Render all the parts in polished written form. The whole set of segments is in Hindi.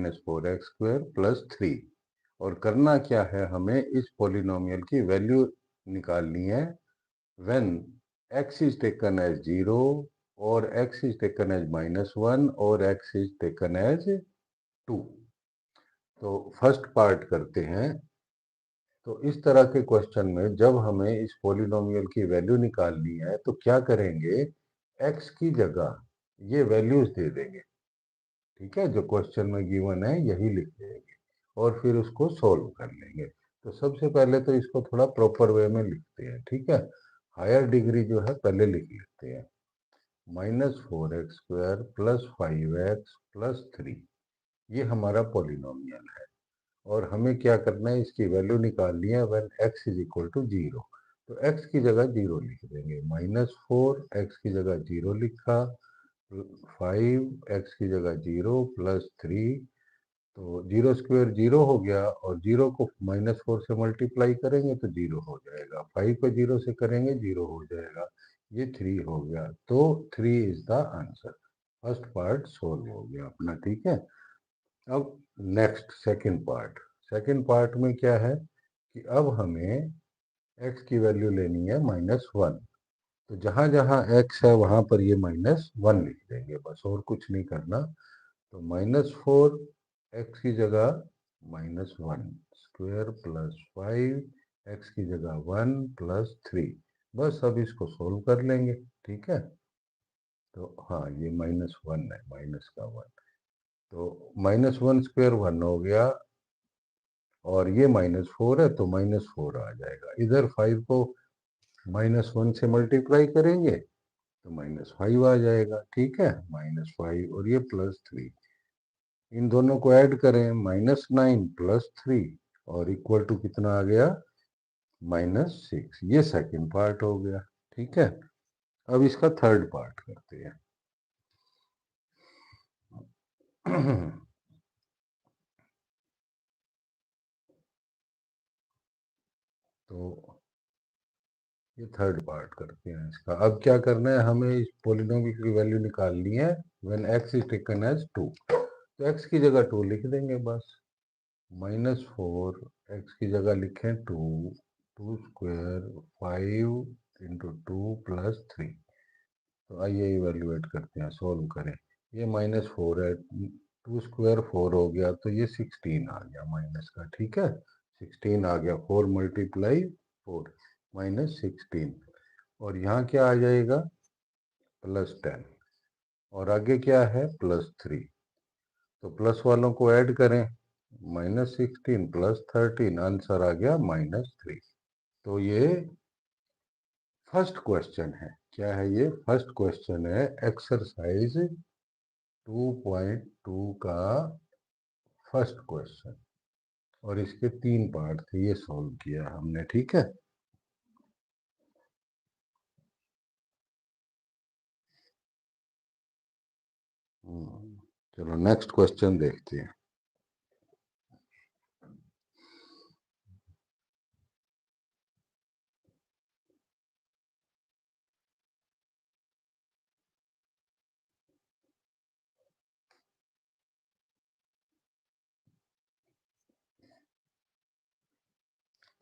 -4x² + 3। और करना क्या है, हमें इस पॉलिनोमियल की वैल्यू निकालनी है when x is taken as 0 और x इज टेकन एज -1 और x इज टेकन एज 2। तो फर्स्ट पार्ट करते हैं। तो इस तरह के क्वेश्चन में जब हमें इस पॉलिनोमियल की वैल्यू निकालनी है तो क्या करेंगे, x की जगह ये वैल्यूज दे देंगे, ठीक है, जो क्वेश्चन में गिवन है यही लिख देंगे और फिर उसको सॉल्व कर लेंगे। तो सबसे पहले तो इसको थोड़ा प्रॉपर वे में लिखते हैं, ठीक है। हायर डिग्री जो है पहले लिख लेते हैं, -4x² + 5x + 3। ये हमारा पॉलिनोमियल है और हमें क्या करना है, इसकी वैल्यू निकालनी है when x is equal to 0। तो x की जगह 0 लिख देंगे, -4 x की जगह 0 लिखा, 5 x की जगह 0 + 3। तो 0² 0 हो गया और 0 को -4 से मल्टीप्लाई करेंगे तो 0 हो जाएगा, 5 को 0 से करेंगे 0 हो जाएगा, ये 3 हो गया। तो 3 is the answer. First part solve हो गया अपना, ठीक है। अब नेक्स्ट सेकंड पार्ट में क्या है कि अब हमें x की वैल्यू लेनी है -1। तो जहां जहां x है वहां पर ये -1 लिख देंगे, बस और कुछ नहीं करना। तो -4 x की जगह -1² + 5 x की जगह 1 + 3। बस अब इसको सोल्व कर लेंगे, ठीक है। तो हाँ, ये -1 है, माइनस का 1। तो -1² 1 हो गया और ये -4 है तो -4 आ जाएगा। इधर 5 को -1 से मल्टीप्लाई करेंगे तो -5 आ जाएगा, ठीक है, -5 और ये +3। इन दोनों को ऐड करें, -9 + 3 और इक्वल टू कितना आ गया, -6। ये सेकंड पार्ट हो गया, ठीक है। अब इसका थर्ड पार्ट करते हैं। तो ये थर्ड पार्ट करते हैं इसका। अब क्या करना है, हमें इस पॉलिनोमियल की वैल्यू निकालनी है when x is taken as 2। तो x की जगह 2 लिख देंगे बस, -4 x की जगह लिखें 2, 2² 5 × 2 + 3। तो आइए इवेल्युएट करते हैं, सोल्व करें। ये -4 है, 2² 4 हो गया तो ये 16 आ गया माइनस का, ठीक है, 16 आ गया। 4 × 4 -16 और यहाँ क्या आ जाएगा, +10 और आगे क्या है, +3। तो प्लस वालों को ऐड करें, -16 + 13, आंसर आ गया -3। तो ये फर्स्ट क्वेश्चन है। क्या है ये, फर्स्ट क्वेश्चन है एक्सरसाइज 2.2 का फर्स्ट क्वेश्चन और इसके 3 पार्ट थे, ये सॉल्व किया हमने, ठीक है। चलो नेक्स्ट क्वेश्चन देखते हैं।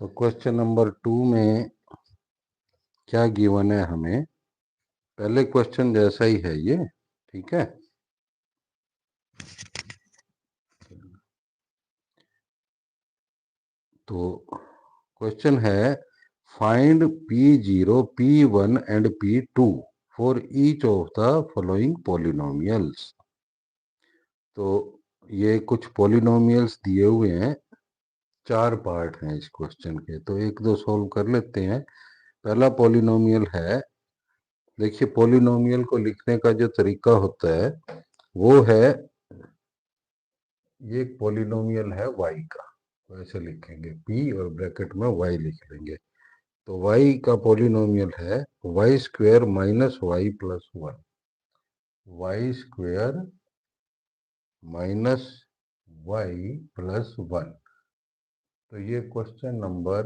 तो क्वेश्चन नंबर 2 में क्या गिवन है हमें, पहले क्वेश्चन जैसा ही है ये, ठीक है। तो क्वेश्चन है, find P0, P1 and P2 for each of the following polynomials. तो ये कुछ पॉलिनोमियल्स दिए हुए हैं, 4 पार्ट हैं इस क्वेश्चन के, तो एक दो सॉल्व कर लेते हैं। पहला पॉलिनोमियल है, देखिए पॉलिनोमियल को लिखने का जो तरीका होता है वो है, ये एक पॉलिनोमियल है y का, तो ऐसे लिखेंगे p और ब्रैकेट में y लिख लेंगे। तो y का पॉलिनोमियल है y² - y + 1, y² - y + 1। तो ये क्वेश्चन नंबर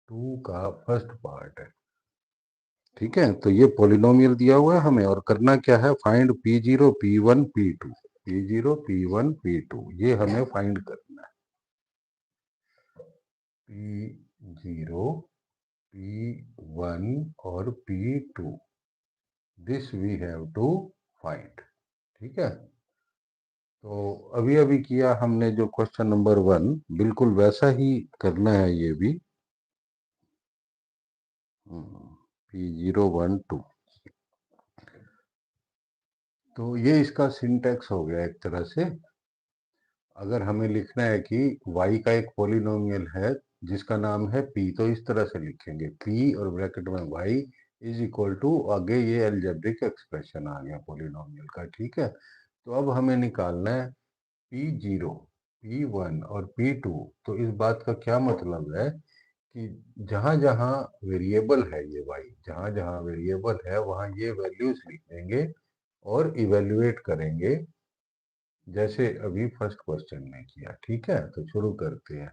2 का फर्स्ट पार्ट है, ठीक है। तो ये पॉलिनोमियल दिया हुआ है हमें और करना क्या है, find P0, P1, P2। P0, P1, P2 ये हमें फाइंड करना है। P0, P1 और P2 this we have to find. ठीक है, तो अभी अभी किया हमने जो क्वेश्चन नंबर 1, बिल्कुल वैसा ही करना है ये भी। P012 तो ये इसका सिंटैक्स हो गया एक तरह से। अगर हमें लिखना है कि y का एक पॉलिनोमियल है जिसका नाम है p, तो इस तरह से लिखेंगे p और ब्रैकेट में y इज इक्वल टू, आगे ये अलजेब्रिक एक्सप्रेशन आ गया पॉलिनोमियल का। ठीक है, तो अब हमें निकालना है P0, P1 और P2। तो इस बात का क्या मतलब है कि जहां जहां वेरिएबल है ये y, जहां जहां वेरिएबल है वहां ये वैल्यूज लिख देंगे और इवेल्युएट करेंगे, जैसे अभी फर्स्ट क्वेश्चन में किया। ठीक है, तो शुरू करते हैं।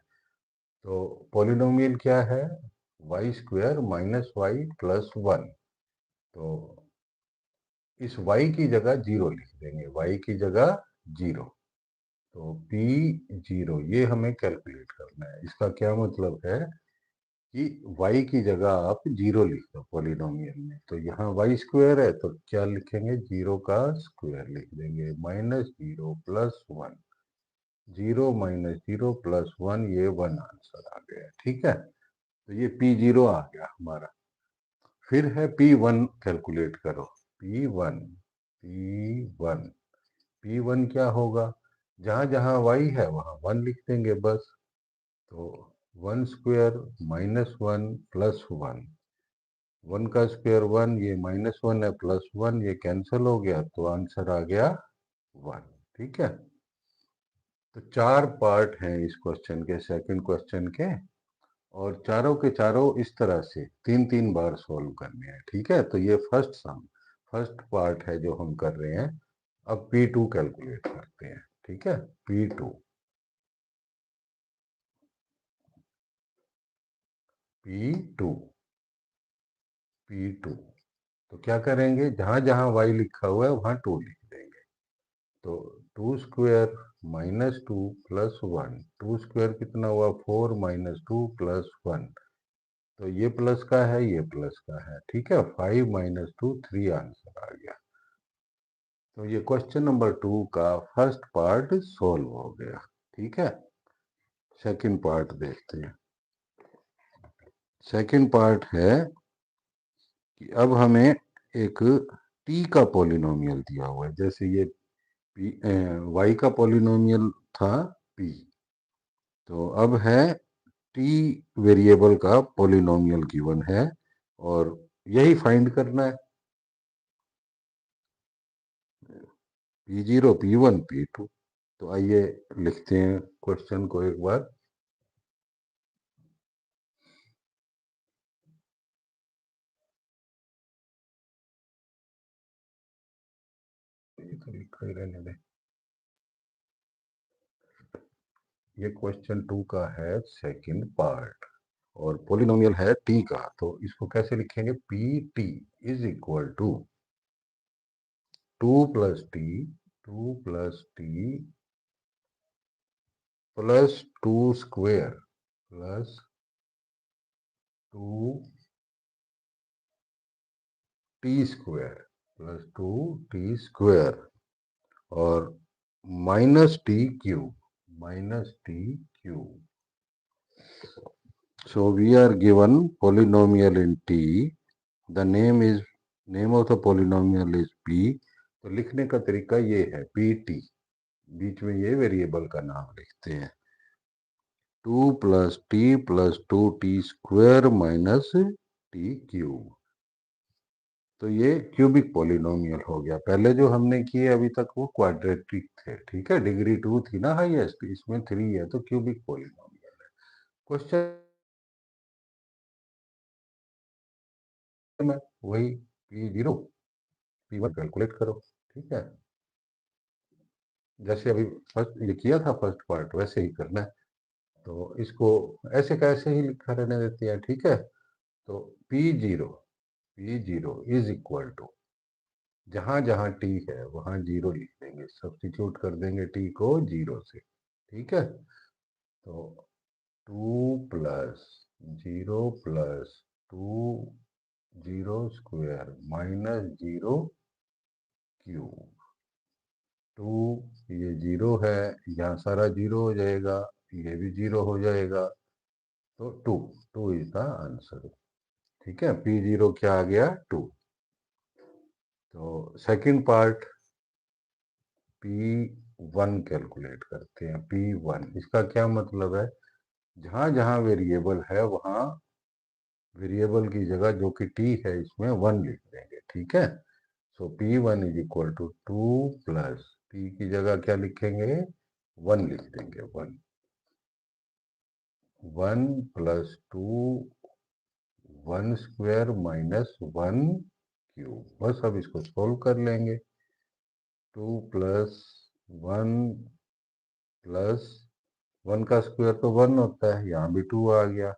तो पॉलिनोमियल क्या है, y square minus y plus one. तो इस y की जगह जीरो लिख देंगे, y की जगह जीरो। तो P0 ये हमें कैलकुलेट करना है। इसका क्या मतलब है कि y की जगह आप जीरो लिख दो पॉलिनोमियल में। तो यहाँ वाई स्क्वायर है तो क्या लिखेंगे, जीरो का स्क्वायर लिख देंगे, minus zero plus one. Zero minus zero plus one, ये वन आंसर आ गया। ठीक है, तो ये P0 आ गया हमारा। फिर है P1, कैलकुलेट करो। P1, P1, P1 क्या होगा, जहां जहां y है वहां वन लिख देंगे बस। तो one square minus one plus one, one का स्क्वायर वन, ये माइनस वन है प्लस वन, ये कैंसिल हो गया तो आंसर आ गया वन। ठीक है, तो चार पार्ट हैं इस क्वेश्चन के, सेकंड क्वेश्चन के, और चारों के चारों इस तरह से तीन तीन बार सॉल्व करने हैं। ठीक है, तो ये फर्स्ट सम, फर्स्ट पार्ट है जो हम कर रहे हैं। अब P2 कैलकुलेट करते हैं। ठीक है, P2, P2, P2, तो क्या करेंगे, जहां जहां y लिखा हुआ है वहां टू लिख देंगे। तो two square minus two plus one, two square कितना हुआ, four minus two plus one. तो ये प्लस का है, ये प्लस का है। ठीक है, five minus two, three answer आ गया। तो ये क्वेश्चन नंबर 2 का फर्स्ट पार्ट सॉल्व हो गया। ठीक है, सेकंड पार्ट देखते हैं। सेकंड पार्ट है कि अब हमें एक t का पॉलिनोमियल दिया हुआ है। जैसे ये y का पॉलिनोमियल था p, तो अब है t वेरिएबल का पॉलिनोमियल गिवन है और यही फाइंड करना है। P0, P1, P2। तो आइए लिखते हैं क्वेश्चन को एक बार। ये तो लिखा ही रहने दे। ये क्वेश्चन 2 का है सेकंड पार्ट और पॉलिनोमियल है t का। तो इसको कैसे लिखेंगे, p t is equal to two plus t, two plus t plus two square plus two t square plus two t square और minus t cube, minus t cube. So we are given polynomial in t. The name of the polynomial is p। तो लिखने का तरीका ये है, पी टी, बीच में ये वेरिएबल का नाम लिखते हैं, two plus two T square minus t cube. तो ये क्यूबिक पॉलिनोमियल हो गया। पहले जो हमने किए अभी तक वो क्वाड्रेटिक थे। ठीक है, डिग्री 2 थी ना हाईएस्ट, इसमें 3 है तो क्यूबिक पॉलिनोमियल है। क्वेश्चन में वही P0, P1 कैलकुलेट करो। ठीक है, जैसे अभी फर्स्ट ये किया था फर्स्ट पार्ट वैसे ही करना है। तो इसको ऐसे कैसे ही लिखा रहने देते हैं। ठीक है, तो P0, P0 is equal to जहां जहां टी है वहां जीरो लिख देंगे, सब्स्टिट्यूट कर देंगे टी को जीरो से। ठीक है, तो 2 + 0 + 2 0 स्क्वायर -0 क्यूब। 2 ये जीरो है, यहाँ सारा जीरो हो जाएगा, ये भी जीरो हो जाएगा, तो 2 इज द आंसर। ठीक है, P0 क्या आ गया 2। तो सेकंड पार्ट P1 कैलकुलेट करते हैं। P1 इसका क्या मतलब है, जहां जहां वेरिएबल है वहां वेरिएबल की जगह जो कि t है इसमें 1 लिख देंगे। ठीक है, सो P1 = 2 प्लस t की जगह क्या लिखेंगे 1 लिख देंगे। 1 + 2 1 स्क्वायर -1 क्यूब। बस अब इसको सोल्व कर लेंगे। 2 + 1 + 1 का स्क्वायर तो 1 होता है, यहाँ भी 2 आ गया,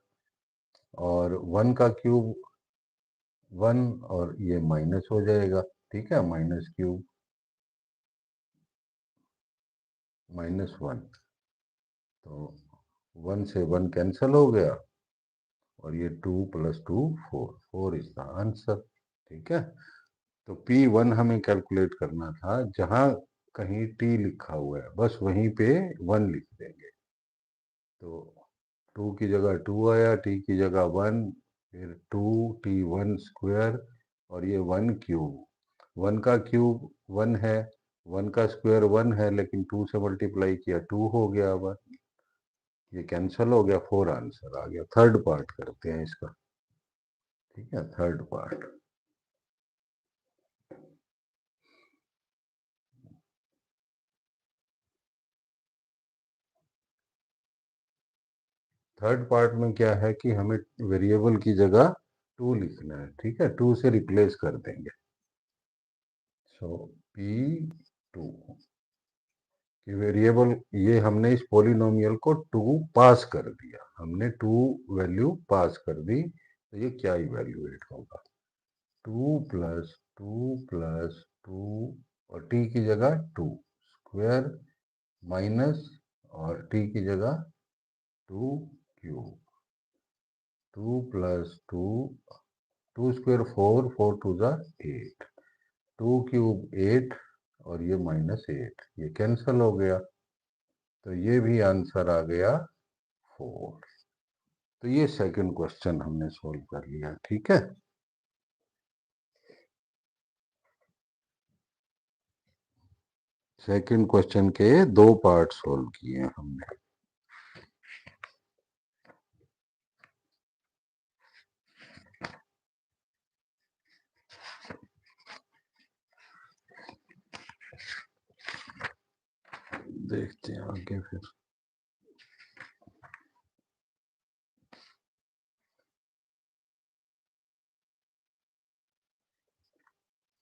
और 1 का क्यूब 1, और ये माइनस हो जाएगा। ठीक है, माइनस क्यूब -1, तो 1 से 1 कैंसिल हो गया, और ये 2 + 2 4 इज द आंसर। ठीक है, तो P1 हमें कैलकुलेट करना था, जहां कहीं t लिखा हुआ है बस वहीं पे 1 लिख देंगे। तो 2 की जगह 2 आया, t की जगह 1, फिर 2t1 स्क्वायर, और ये 1 क्यूब। 1 का क्यूब 1 है, 1 का स्क्वायर 1 है, लेकिन 2 से मल्टीप्लाई किया 2 हो गया। 1 ये कैंसिल हो गया, 4 आंसर आ गया। थर्ड पार्ट करते हैं इसका। ठीक है, थर्ड पार्ट। थर्ड पार्ट में क्या है कि हमें वेरिएबल की जगह 2 लिखना है। ठीक है, 2 से रिप्लेस कर देंगे। सो P2 कि वेरिएबल, ये हमने इस पॉलिनोमियल को 2 पास कर दिया, हमने 2 वैल्यू पास कर दी, तो ये क्या इवेल्युएट होगा 2 + 2 + 2, और t की जगह 2 स्क्वायर माइनस, और t की जगह 2 क्यूब। 2 + 2 2 स्क्वायर 4 4 2 ज़ा 8, 2 क्यूब 8, और ये -8, ये कैंसिल हो गया, तो ये भी आंसर आ गया 4। तो ये सेकंड क्वेश्चन हमने सोल्व कर लिया। ठीक है, सेकंड क्वेश्चन के 2 पार्ट सोल्व किए हमने। देखते हैं आगे फिर।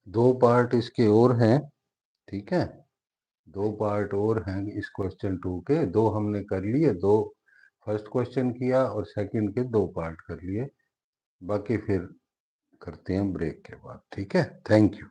दो पार्ट इसके और हैं। ठीक है, 2 पार्ट और हैं इस क्वेश्चन 2 के। 2 हमने कर लिए, 2 फर्स्ट क्वेश्चन किया और सेकंड के 2 पार्ट कर लिए। बाकी फिर करते हैं ब्रेक के बाद। ठीक है, थैंक यू।